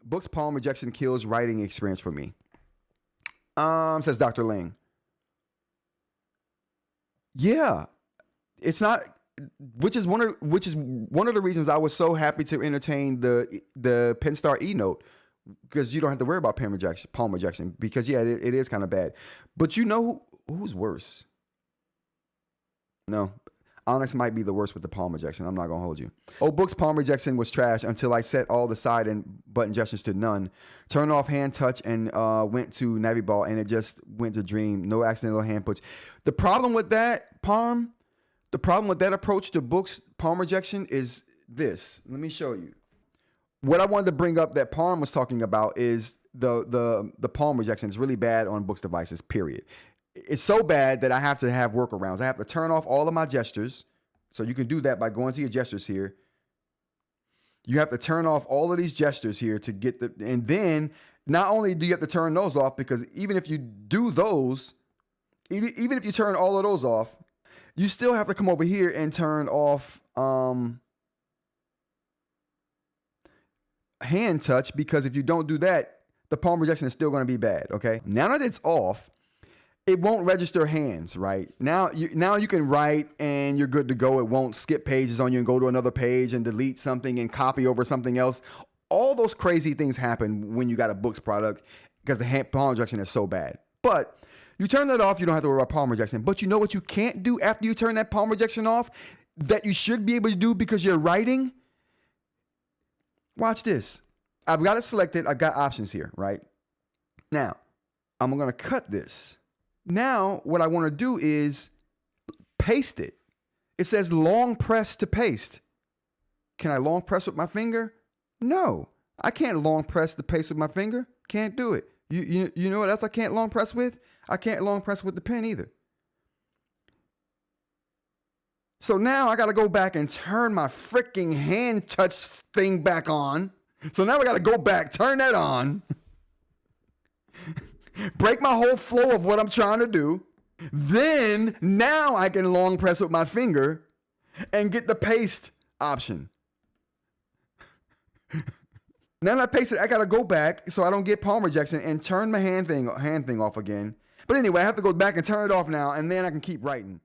Books palm rejection kills writing experience for me. Says Dr. Ling. Yeah, it's not, which is one of the reasons I was so happy to entertain the Penstar eNote, because you don't have to worry about palm rejection, because yeah, it is kind of bad. But you know who's worse? No. Onyx might be the worst with the palm rejection. I'm not going to hold you. Books palm rejection was trash until I set all the side and button gestures to none. Turned off hand touch and went to Naviball, and it just went to dream. No accidental hand push. The problem with that approach to Books palm rejection is this. Let me show you. What I wanted to bring up that Palm was talking about is the palm rejection is really bad on Books devices, period. It's so bad that I have to have workarounds. I have to turn off all of my gestures. So you can do that by going to your gestures here. You have to turn off all of these gestures here to get and then not only do you have to turn those off, because even if you do those, even if you turn all of those off, you still have to come over here and turn off hand touch, because if you don't do that, the palm rejection is still going to be bad. Okay. Now that it's off, it won't register hands, right? Now you can write and you're good to go. It won't skip pages on you and go to another page and delete something and copy over something else. All those crazy things happen when you got a Books product because the palm rejection is so bad. But you turn that off, you don't have to worry about palm rejection. But you know what you can't do after you turn that palm rejection off that you should be able to do because you're writing? Watch this. I've got it selected. I've got options here, right? Now, I'm going to cut this. Now, what I want to do is paste it. It says long press to paste. Can I long press with my finger? No, I can't long press the paste with my finger. Can't do it. You know what else I can't long press with? I can't long press with the pen either. So now I got to go back and turn my freaking hand touch thing back on. So now I got to go back, turn that on. Break my whole flow of what I'm trying to do. Then now I can long press with my finger and get the paste option. Now that I paste it, I got to go back so I don't get palm rejection and turn my hand thing off again. But anyway, I have to go back and turn it off now, and then I can keep writing.